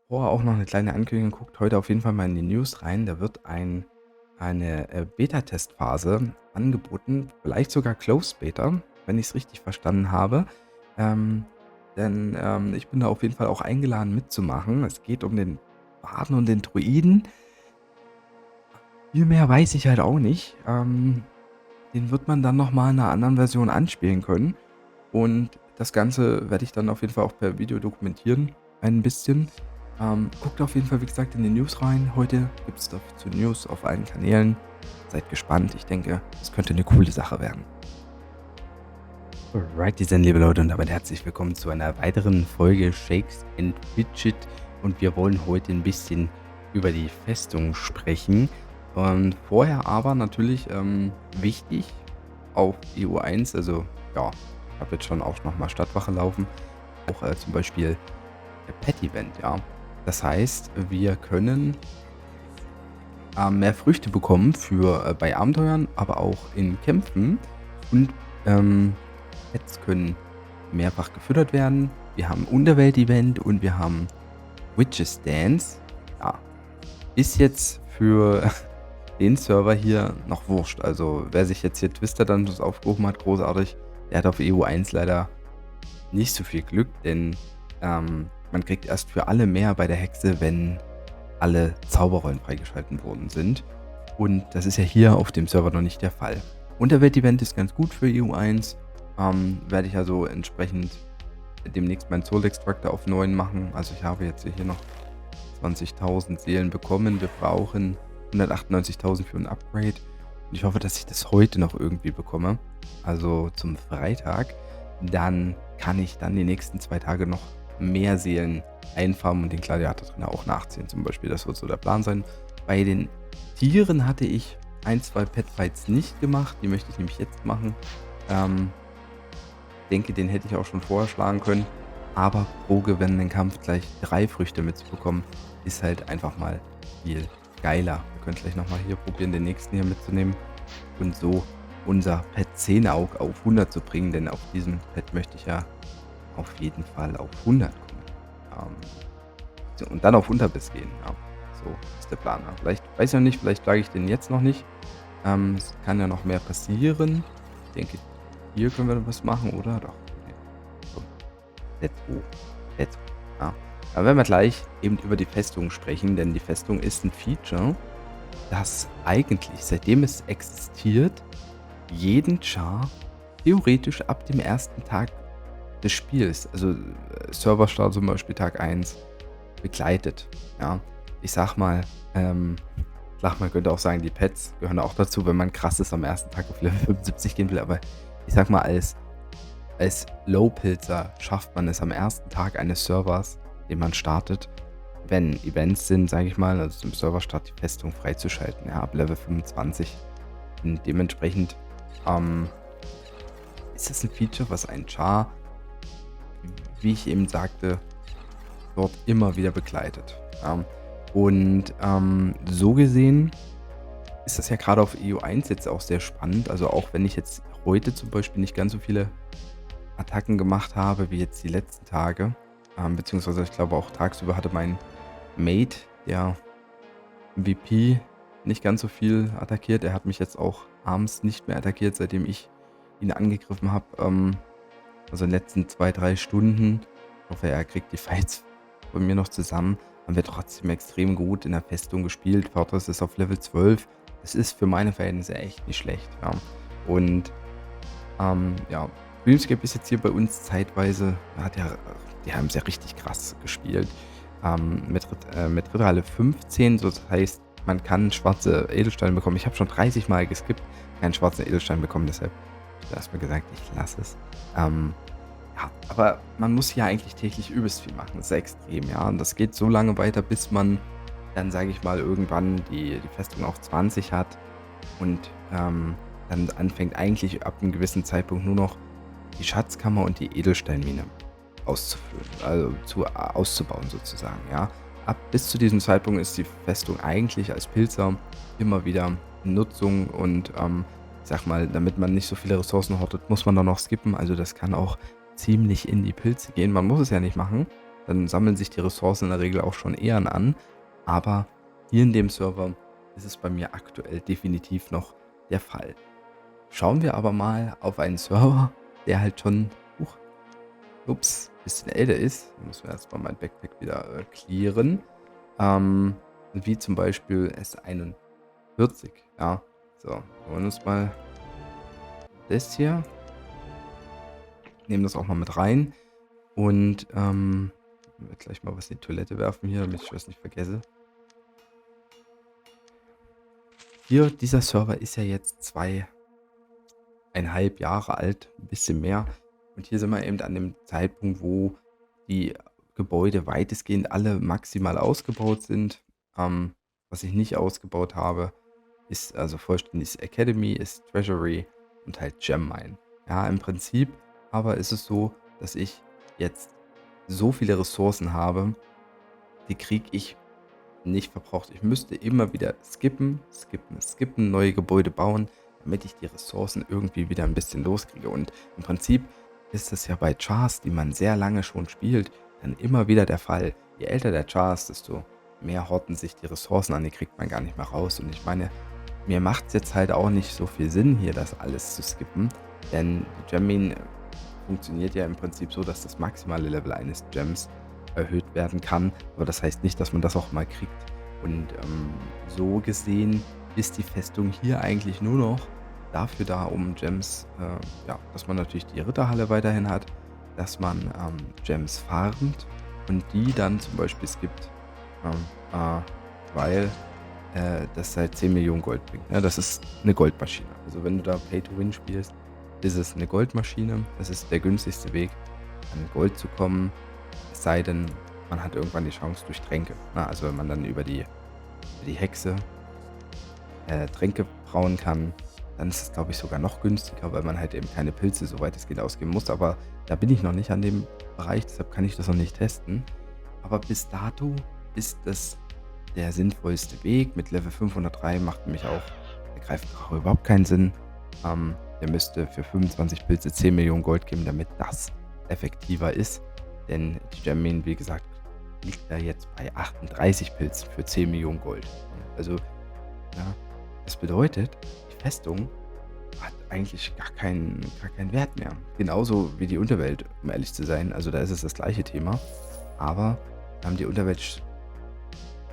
Vorher auch noch eine kleine Ankündigung, guckt heute auf jeden Fall mal in die News rein. Da wird eine Beta-Testphase angeboten, vielleicht sogar Closed Beta, wenn ich es richtig verstanden habe. Ähm, denn ich bin da auf jeden Fall auch eingeladen mitzumachen. Es geht um den Barden und den Druiden. Viel mehr weiß ich halt auch nicht. Den wird man dann noch mal in 'ner anderen Version anspielen können. Und das Ganze werde ich dann auf jeden Fall auch per Video dokumentieren, ein bisschen. Guckt auf jeden Fall, wie gesagt, in die News rein. Heute gibt es dazu News auf allen Kanälen. Seid gespannt. Ich denke, es könnte eine coole Sache werden. Alrighty dann, liebe Leute, und damit herzlich willkommen zu einer weiteren Folge Shakes and Fidget. Und wir wollen heute ein bisschen über die Festung sprechen. Und vorher aber natürlich wichtig auf EU1, also ja, ich habe jetzt schon auch nochmal Stadtwache laufen, auch zum Beispiel der Pet-Event, ja. Das heißt, wir können mehr Früchte bekommen für bei Abenteuern, aber auch in Kämpfen. Und Pets können mehrfach gefüttert werden. Wir haben Unterwelt-Event und wir haben Witches Dance. Ja, ist jetzt für den Server hier noch wurscht. Also wer sich jetzt hier Twister Dungeons aufgerufen hat, großartig, der hat auf EU1 leider nicht so viel Glück, denn man kriegt erst für alle mehr bei der Hexe, wenn alle Zauberrollen freigeschalten worden sind. Und das ist ja hier auf dem Server noch nicht der Fall. Unterwelt-Event ist ganz gut für EU1. Werde ich also entsprechend demnächst meinen Soul Extractor auf 9 machen. Also ich habe jetzt hier noch 20.000 Seelen bekommen. Wir brauchen 198.000 für ein Upgrade. Und ich hoffe, dass ich das heute noch irgendwie bekomme. Also zum Freitag. Dann kann ich dann die nächsten 2 Tage noch mehr Seelen einfarmen und den Gladiator drin auch nachziehen zum Beispiel. Das wird so der Plan sein. Bei den Tieren hatte ich 1, 2 Petfights nicht gemacht. Die möchte ich nämlich jetzt machen. Denke, den hätte ich auch schon vorher schlagen können. Aber pro gewonnenen Kampf gleich 3 Früchte mitzubekommen, ist halt einfach mal viel geiler. Wir können gleich nochmal hier probieren, den nächsten hier mitzunehmen. Und so unser Pet 10 Aug auf 100 zu bringen. Denn auf diesem Pet möchte ich ja auf jeden Fall auf 100 kommen. Und dann auf Unterbiss gehen. Ja, so ist der Plan. Ja. Vielleicht, weiß ich noch nicht, vielleicht schlage ich den jetzt noch nicht. Es kann ja noch mehr passieren. Ich denke, hier können wir was machen, oder? Doch. Okay. So. Let's go. Let's go. Ja. Dann werden wir gleich eben über die Festung sprechen, denn die Festung ist ein Feature, das eigentlich, seitdem es existiert, jeden Char theoretisch ab dem ersten Tag des Spiels, also Serverstart zum Beispiel Tag 1, begleitet. Ja, ich sag mal, man könnte auch sagen, die Pets gehören auch dazu, wenn man krass ist am ersten Tag auf Level 75 gehen will, aber ich sag mal, als Low-Pilzer schafft man es am ersten Tag eines Servers, den man startet, wenn Events sind, sage ich mal, also zum Serverstart die Festung freizuschalten, ja, ab Level 25. Und dementsprechend ist das ein Feature, was ein Char, wie ich eben sagte, dort immer wieder begleitet. Ja. Und so gesehen ist das ja gerade auf EU1 jetzt auch sehr spannend. Also auch wenn ich jetzt heute zum Beispiel nicht ganz so viele Attacken gemacht habe, wie jetzt die letzten Tage. Beziehungsweise ich glaube auch tagsüber hatte mein Mate, der MVP, nicht ganz so viel attackiert. Er hat mich jetzt auch abends nicht mehr attackiert, seitdem ich ihn angegriffen habe. Also in den letzten 2, 3 Stunden. Ich hoffe, er kriegt die Fights von mir noch zusammen. Haben wir trotzdem extrem gut in der Festung gespielt. Fortress ist auf Level 12. Das ist für meine Verhältnisse echt nicht schlecht. Ja. Und ja, Dreamscape ist jetzt hier bei uns zeitweise, die haben es ja richtig krass gespielt. Mit Ritterhalle 15, so das heißt, man kann schwarze Edelsteine bekommen. Ich habe schon 30 Mal geskippt, keinen schwarzen Edelstein bekommen, deshalb habe ich erstmal gesagt, ich lasse es. Ja, aber man muss hier eigentlich täglich übelst viel machen. Das ist extrem, ja. Und das geht so lange weiter, bis man dann, sage ich mal, irgendwann die Festung auf 20 hat und dann anfängt eigentlich ab einem gewissen Zeitpunkt nur noch die Schatzkammer und die Edelsteinmine auszuführen, also auszubauen sozusagen, ja. Bis zu diesem Zeitpunkt ist die Festung eigentlich als Pilzer immer wieder in Nutzung und ich sag mal, damit man nicht so viele Ressourcen hortet, muss man dann noch skippen. Also das kann auch ziemlich in die Pilze gehen. Man muss es ja nicht machen, dann sammeln sich die Ressourcen in der Regel auch schon eher an. Aber hier in dem Server ist es bei mir aktuell definitiv noch der Fall. Schauen wir aber mal auf einen Server, der halt schon, bisschen älter ist. Da müssen wir erstmal mein Backpack wieder clearen. Wie zum Beispiel S41. Ja, so, wir holen uns mal das hier. Nehmen das auch mal mit rein. Und ich werde gleich mal was in die Toilette werfen hier, damit ich das nicht vergesse. Hier, dieser Server ist ja jetzt 2,5 Jahre alt, ein bisschen mehr. Und hier sind wir eben an dem Zeitpunkt, wo die Gebäude weitestgehend alle maximal ausgebaut sind. Was ich nicht ausgebaut habe, ist also vollständig Academy, ist Treasury und halt Gemmine. Ja, im Prinzip aber ist es so, dass ich jetzt so viele Ressourcen habe, die kriege ich nicht verbraucht. Ich müsste immer wieder skippen, neue Gebäude bauen, damit ich die Ressourcen irgendwie wieder ein bisschen loskriege. Und im Prinzip ist das ja bei Chars, die man sehr lange schon spielt, dann immer wieder der Fall. Je älter der Char ist, desto mehr horten sich die Ressourcen an, die kriegt man gar nicht mehr raus. Und ich meine, mir macht es jetzt halt auch nicht so viel Sinn, hier das alles zu skippen, denn die Gemmine funktioniert ja im Prinzip so, dass das maximale Level eines Gems erhöht werden kann, aber das heißt nicht, dass man das auch mal kriegt. Und so gesehen ist die Festung hier eigentlich nur noch dafür da, um Gems, ja, dass man natürlich die Ritterhalle weiterhin hat, dass man Gems farmt und die dann zum Beispiel skippt, weil das halt 10 Millionen Gold bringt. Ja, das ist eine Goldmaschine. Also wenn du da Pay to Win spielst, ist es eine Goldmaschine. Das ist der günstigste Weg, an Gold zu kommen. Es sei denn, man hat irgendwann die Chance durch Tränke. Na, also wenn man dann über die Hexe Tränke brauen kann, dann ist es, glaube ich, sogar noch günstiger, weil man halt eben keine Pilze, soweit es geht, ausgeben muss. Aber da bin ich noch nicht an dem Bereich, deshalb kann ich das noch nicht testen. Aber bis dato ist das der sinnvollste Weg. Mit Level 503 macht nämlich auch der Greifendrache überhaupt keinen Sinn. Der müsste für 25 Pilze 10 Millionen Gold geben, damit das effektiver ist. Denn die Gemmine, wie gesagt, liegt da jetzt bei 38 Pilzen für 10 Millionen Gold. Also, ja, das bedeutet, die Festung hat eigentlich gar keinen Wert mehr. Genauso wie die Unterwelt, um ehrlich zu sein. Also da ist es das gleiche Thema. Aber die Unterwelt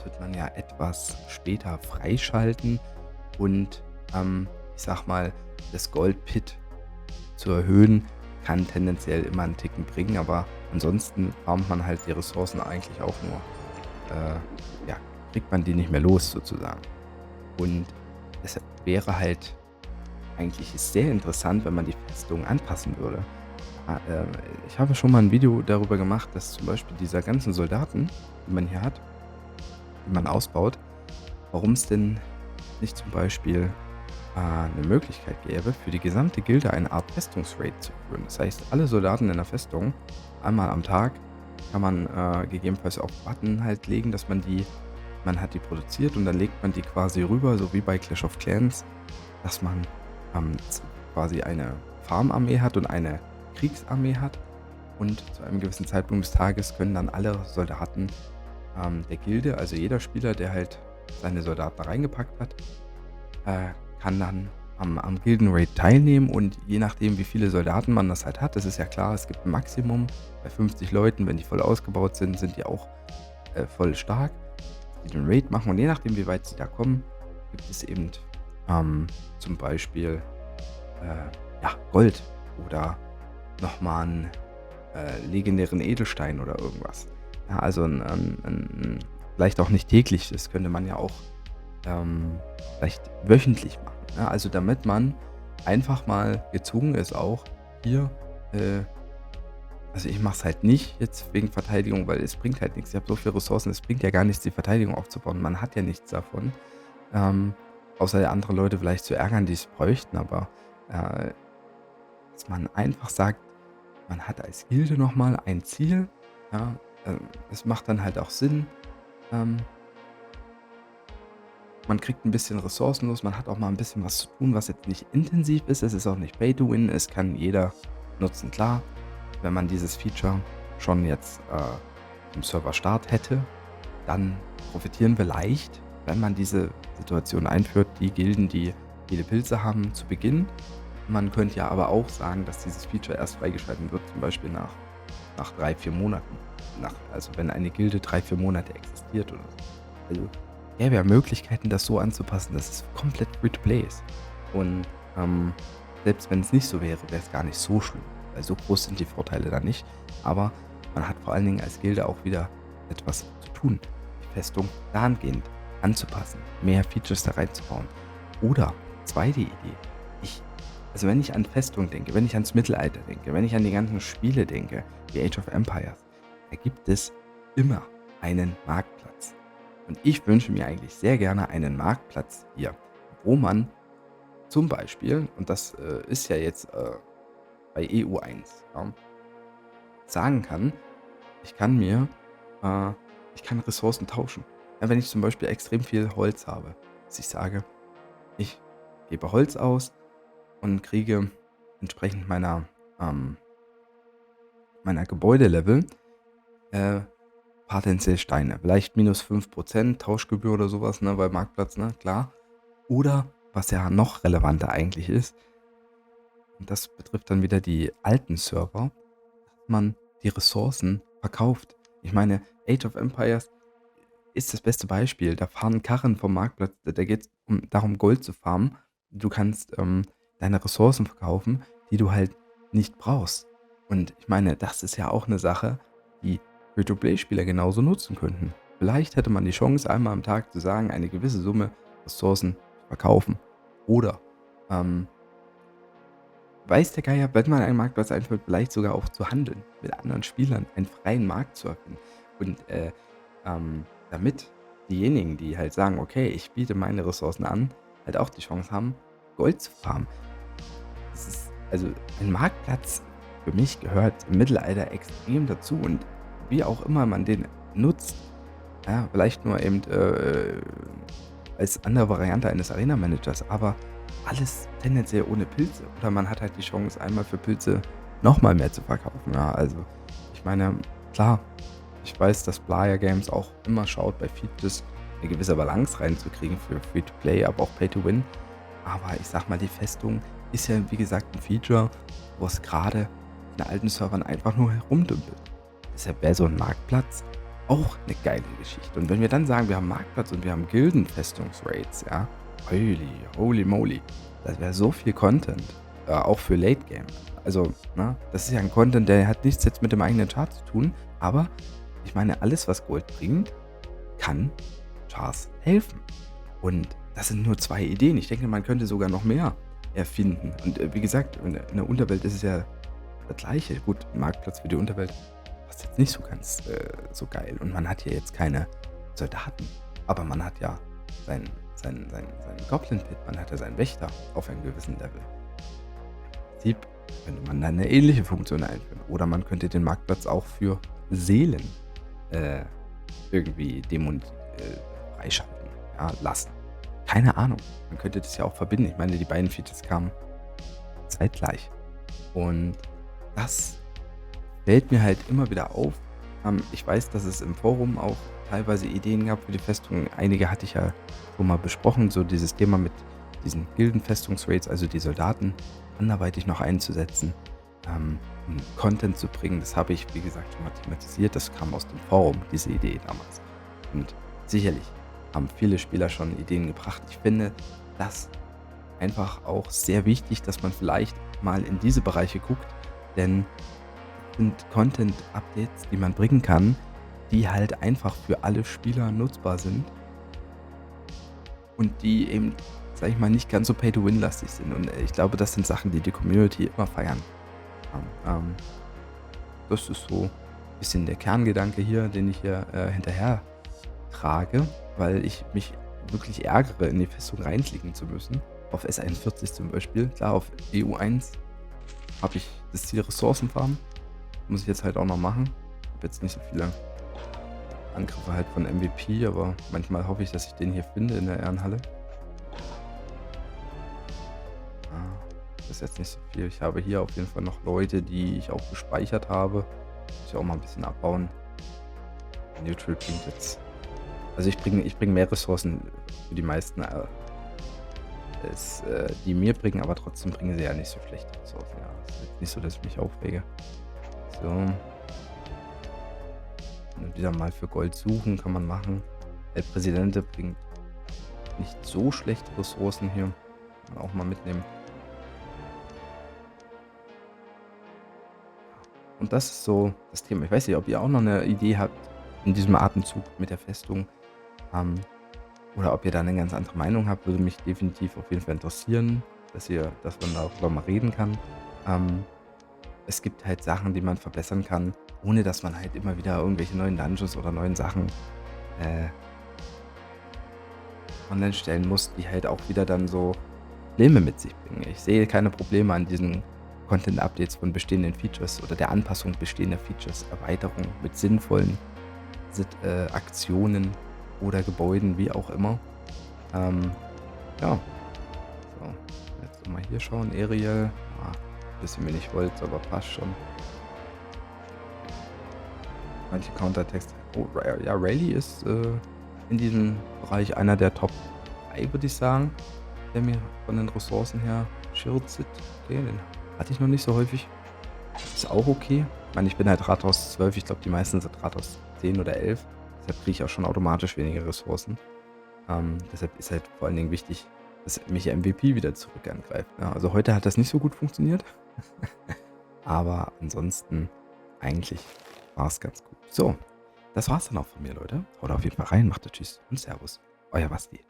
wird man ja etwas später freischalten. Und ich sag mal, das Goldpit zu erhöhen, kann tendenziell immer einen Ticken bringen, aber ansonsten farmt man halt die Ressourcen eigentlich auch nur, ja, kriegt man die nicht mehr los sozusagen. Und deshalb wäre halt eigentlich sehr interessant, wenn man die Festung anpassen würde. Ich habe schon mal ein Video darüber gemacht, dass zum Beispiel dieser ganzen Soldaten, die man hier hat, die man ausbaut, warum es denn nicht zum Beispiel eine Möglichkeit gäbe, für die gesamte Gilde eine Art Festungsraid zu führen. Das heißt, alle Soldaten in der Festung, einmal am Tag, kann man gegebenenfalls auf Button halt legen, dass man hat die produziert und dann legt man die quasi rüber, so wie bei Clash of Clans, dass man quasi eine Farmarmee hat und eine Kriegsarmee hat. Und zu einem gewissen Zeitpunkt des Tages können dann alle Soldaten der Gilde, also jeder Spieler, der halt seine Soldaten reingepackt hat, kann dann am Gildenraid teilnehmen und je nachdem, wie viele Soldaten man das halt hat, das ist ja klar, es gibt ein Maximum bei 50 Leuten, wenn die voll ausgebaut sind, sind die auch voll stark, die den Raid machen und je nachdem, wie weit sie da kommen, gibt es eben zum Beispiel ja, Gold oder nochmal einen legendären Edelstein oder irgendwas. Ja, also vielleicht auch nicht täglich, das könnte man ja auch vielleicht wöchentlich machen. Ja, also damit man einfach mal gezwungen ist, auch hier, also ich mache es halt nicht jetzt wegen Verteidigung, weil es bringt halt nichts. Ich habe so viele Ressourcen, es bringt ja gar nichts, die Verteidigung aufzubauen. Man hat ja nichts davon. Außer andere Leute vielleicht zu ärgern, die es bräuchten, aber dass man einfach sagt, man hat als Gilde nochmal ein Ziel. Ja, es macht dann halt auch Sinn. Man kriegt ein bisschen Ressourcen los, man hat auch mal ein bisschen was zu tun, was jetzt nicht intensiv ist. Es ist auch nicht Pay to Win, es kann jeder nutzen. Klar, wenn man dieses Feature schon jetzt im Serverstart hätte, dann profitieren wir leicht, wenn man diese Situation einführt, die Gilden, die viele Pilze haben, zu Beginn. Man könnte ja aber auch sagen, dass dieses Feature erst freigeschaltet wird, zum Beispiel nach 3, 4 Monaten. Also wenn eine Gilde 3, 4 Monate existiert oder so. Also gäbe ja Möglichkeiten, das so anzupassen, dass es komplett Free-to-Play ist. Und selbst wenn es nicht so wäre, wäre es gar nicht so schlimm, weil so groß sind die Vorteile da nicht. Aber man hat vor allen Dingen als Gilde auch wieder etwas zu tun, die Festung dahingehend anzupassen, mehr Features da reinzubauen. Oder zweite Idee, also wenn ich an Festung denke, wenn ich ans Mittelalter denke, wenn ich an die ganzen Spiele denke, wie Age of Empires, da gibt es immer einen Marktplatz. Und ich wünsche mir eigentlich sehr gerne einen Marktplatz hier, wo man zum Beispiel, und das ist ja jetzt bei EU1, ja, sagen kann, ich kann mir, ich kann Ressourcen tauschen. Ja, wenn ich zum Beispiel extrem viel Holz habe, dass ich sage, ich gebe Holz aus und kriege entsprechend meiner Gebäudelevel potenziell Steine. Vielleicht minus 5% Tauschgebühr oder sowas, ne, weil Marktplatz, ne, klar. Oder, was ja noch relevanter eigentlich ist, und das betrifft dann wieder die alten Server, dass man die Ressourcen verkauft. Ich meine, Age of Empires ist das beste Beispiel. Da fahren Karren vom Marktplatz, da geht es darum, Gold zu farmen. Du kannst deine Ressourcen verkaufen, die du halt nicht brauchst. Und ich meine, das ist ja auch eine Sache, die Free-to-Play-Spieler genauso nutzen könnten. Vielleicht hätte man die Chance, einmal am Tag zu sagen, eine gewisse Summe Ressourcen zu verkaufen. Oder, weiß der Geier, wenn man einen Marktplatz einführt, vielleicht sogar auch zu handeln, mit anderen Spielern, einen freien Markt zu öffnen. Und damit diejenigen, die halt sagen, okay, ich biete meine Ressourcen an, halt auch die Chance haben, Gold zu farmen. Das ist, also ein Marktplatz für mich gehört im Mittelalter extrem dazu und wie auch immer man den nutzt, ja, vielleicht nur eben als andere Variante eines Arena-Managers, aber alles tendenziell ohne Pilze. Oder man hat halt die Chance, einmal für Pilze nochmal mehr zu verkaufen. Ja, also ich meine, klar, ich weiß, dass Playa Games auch immer schaut, bei Features eine gewisse Balance reinzukriegen für Free-to-Play, aber auch Pay-to-Win. Aber ich sag mal, die Festung ist ja, wie gesagt, ein Feature, wo es gerade in alten Servern einfach nur herumdümpelt. Deshalb wäre so ein Marktplatz auch eine geile Geschichte. Und wenn wir dann sagen, wir haben Marktplatz und wir haben Gildenfestungsraids, ja, holy moly, das wäre so viel Content, auch für Late Game. Also, ne, das ist ja ein Content, der hat nichts jetzt mit dem eigenen Chart zu tun, aber ich meine, alles, was Gold bringt, kann Chars helfen. Und das sind nur 2 Ideen. Ich denke, man könnte sogar noch mehr erfinden. Und wie gesagt, in der Unterwelt ist es ja das Gleiche. Gut, ein Marktplatz für die Unterwelt ist jetzt nicht so ganz so geil. Und man hat ja jetzt keine Soldaten. Aber man hat ja seinen Goblin-Pit, man hat ja seinen Wächter auf einem gewissen Level. Im Prinzip könnte man dann eine ähnliche Funktion einführen. Oder man könnte den Marktplatz auch für Seelen irgendwie freischalten, ja, lassen. Keine Ahnung. Man könnte das ja auch verbinden. Ich meine, die beiden Features kamen zeitgleich. Und das fällt mir halt immer wieder auf. Ich weiß, dass es im Forum auch teilweise Ideen gab für die Festung. Einige hatte ich ja schon mal besprochen, so dieses Thema mit diesen Gildenfestungsraids, also die Soldaten anderweitig noch einzusetzen, Content zu bringen. Das habe ich, wie gesagt, schon mal thematisiert. Das kam aus dem Forum, diese Idee damals. Und sicherlich haben viele Spieler schon Ideen gebracht. Ich finde das einfach auch sehr wichtig, dass man vielleicht mal in diese Bereiche guckt, denn es sind Content-Updates, die man bringen kann, die halt einfach für alle Spieler nutzbar sind und die eben, sag ich mal, nicht ganz so Pay-to-Win-lastig sind. Und ich glaube, das sind Sachen, die die Community immer feiern. Das ist so ein bisschen der Kerngedanke hier, den ich hier hinterher trage, weil ich mich wirklich ärgere, in die Festung reinklicken zu müssen. Auf S41 zum Beispiel. Klar, auf EU1 habe ich das Ziel Ressourcenfarm. Muss ich jetzt halt auch noch machen. Ich habe jetzt nicht so viele Angriffe halt von MVP, aber manchmal hoffe ich, dass ich den hier finde in der Ehrenhalle. Das ist jetzt nicht so viel. Ich habe hier auf jeden Fall noch Leute, die ich auch gespeichert habe. Muss ich auch mal ein bisschen abbauen. Neutral bringt jetzt. Also ich bringe mehr Ressourcen für die meisten, als die mir bringen, aber trotzdem bringen sie ja nicht so schlechte Ressourcen. Ja, es ist jetzt nicht so, dass ich mich aufrege. So. Und wieder mal für Gold suchen kann man machen. El Presidente bringt nicht so schlechte Ressourcen hier. Kann man auch mal mitnehmen. Und das ist so das Thema. Ich weiß nicht, ob ihr auch noch eine Idee habt in diesem Atemzug mit der Festung, ähm, oder ob ihr da eine ganz andere Meinung habt, würde mich definitiv auf jeden Fall interessieren, dass man darüber mal reden kann. Ähm, Es gibt halt Sachen, die man verbessern kann, ohne dass man halt immer wieder irgendwelche neuen Dungeons oder neuen Sachen, äh, online stellen muss, die halt auch wieder dann so Probleme mit sich bringen. Ich sehe keine Probleme an diesen Content-Updates von bestehenden Features oder der Anpassung bestehender Features, Erweiterungen mit sinnvollen Aktionen oder Gebäuden, wie auch immer. Ähm, ja, so. Jetzt mal hier schauen. Ariel. Bisschen wenig Holz, aber passt schon. Manche Countertext. Oh, ja, Rayleigh ist in diesem Bereich einer der Top 3, würde ich sagen. Der mir von den Ressourcen her Shield-Sit. Okay, den hatte ich noch nicht so häufig. Ist auch okay. Ich meine, ich bin halt Rathaus 12. Ich glaube, die meisten sind Rathaus 10 oder 11. Deshalb kriege ich auch schon automatisch weniger Ressourcen. Deshalb ist halt vor allen Dingen wichtig, dass mich MVP wieder zurück angreift. Ja, also heute hat das nicht so gut funktioniert. Aber ansonsten eigentlich war es ganz gut. So, das war's dann auch von mir, Leute. Haut auf jeden Fall rein, macht Tschüss und Servus. Euer Basti.